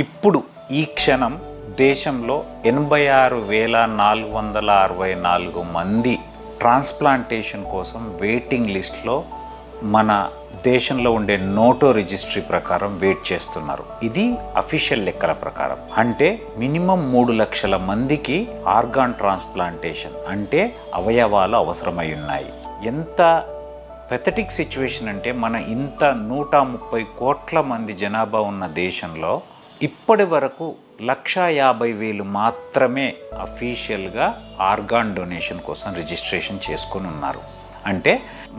ఇప్పుడు ఈ క్షణం దేశంలో 86,464 మంది ట్రాన్స్ప్లాంటేషన్ కోసం వెయిటింగ్ లిస్ట్లో మన దేశంలో ఉండే నోటో రిజిస్ట్రీ ప్రకారం వెయిట్ చేస్తున్నారు. ఇది అఫీషియల్ లెక్కల ప్రకారం. అంటే మినిమం 3 లక్షల మందికి ఆర్గాన్ ట్రాన్స్ప్లాంటేషన్ అంటే అవయవాలు అవసరమై ఉన్నాయి. ఎంత పెథటిక్ సిచ్యువేషన్ అంటే మన ఇంత 130 కోట్ల మంది జనాభా ఉన్న దేశంలో ఇప్పటి వరకు 150,000 మాత్రమే అఫీషియల్గా ఆర్గాన్ డొనేషన్ కోసం రిజిస్ట్రేషన్ చేసుకొని ఉన్నారు. అంటే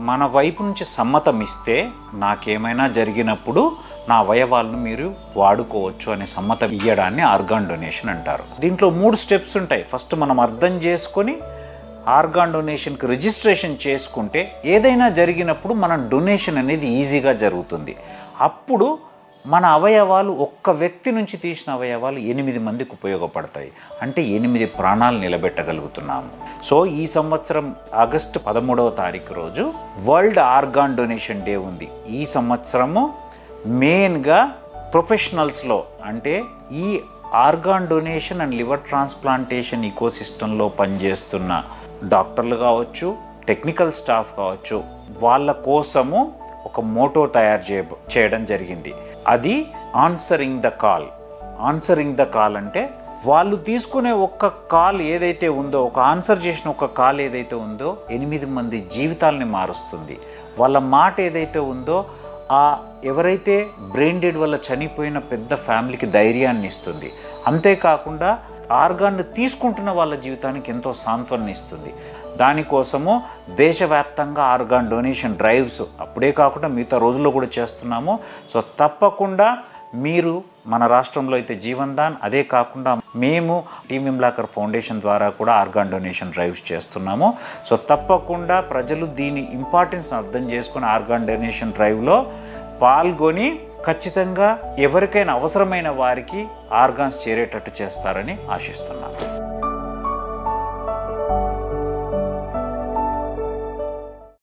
మన వైపు నుంచి సమ్మతం ఇస్తే నాకేమైనా జరిగినప్పుడు నా అవయవాలను మీరు వాడుకోవచ్చు అనే సమ్మతం ఇవ్వడాన్ని ఆర్గాన్ డొనేషన్ అంటారు. దీంట్లో 3 స్టెప్స్ ఉంటాయి. ఫస్ట్ మనం అర్థం చేసుకొని ఆర్గాన్ డొనేషన్కి రిజిస్ట్రేషన్ చేసుకుంటే ఏదైనా జరిగినప్పుడు మన డొనేషన్ అనేది ఈజీగా జరుగుతుంది. అప్పుడు మన అవయవాలు ఒక్క వ్యక్తి నుంచి తీసిన అవయవాలు 8 మందికి ఉపయోగపడతాయి. అంటే 8 ప్రాణాలు నిలబెట్టగలుగుతున్నాము. సో ఈ సంవత్సరం ఆగస్టు 13వ తారీఖు రోజు వరల్డ్ ఆర్గాన్ డొనేషన్ డే ఉంది. ఈ సంవత్సరము మెయిన్గా ప్రొఫెషనల్స్లో అంటే ఈ organ donation and liver transplantation ఈకోసిస్టంలో పనిచేస్తున్న డాక్టర్లు కావచ్చు, టెక్నికల్ స్టాఫ్ కావచ్చు, వాళ్ళ కోసము ఒక మోటో తయారు చేయడం జరిగింది. అది answering the call. Answering the call అంటే వాళ్ళు తీసుకునే ఒక్క కాల్ ఏదైతే ఉందో, ఒక ఆన్సర్ చేసిన ఒక కాల్ ఏదైతే ఉందో 8 మంది జీవితాలని మారుస్తుంది. వాళ్ళ మాట ఏదైతే ఉందో ఎవరైతే బ్రెయిన్ డెడ్ వల్ల చనిపోయిన పెద్ద ఫ్యామిలీకి ధైర్యాన్ని ఇస్తుంది. అంతేకాకుండా ఆర్గాన్ తీసుకుంటున్న వాళ్ళ జీవితానికి ఎంతో సాంత్వన ఇస్తుంది. దానికోసము దేశవ్యాప్తంగా ఆర్గాన్ డొనేషన్ డ్రైవ్స్ అప్పుడే కాకుండా మిగతా రోజుల్లో కూడా చేస్తున్నాము. సో తప్పకుండా మీరు మన రాష్ట్రంలో అయితే జీవన్ దాన్, అదే కాకుండా మేము టీమ్ విమ్లాకర్ ఫౌండేషన్ ద్వారా కూడా ఆర్గాన్ డొనేషన్ డ్రైవ్స్ చేస్తున్నాము. సో తప్పకుండా ప్రజలు దీని ఇంపార్టెన్స్ అర్థం చేసుకుని ఆర్గాన్ డొనేషన్ డ్రైవ్లో పాల్గొని ఖచ్చితంగా ఎవరికైనా అవసరమైన వారికి ఆర్గాన్స్ చేరేటట్టు చేస్తారని ఆశిస్తున్నాను.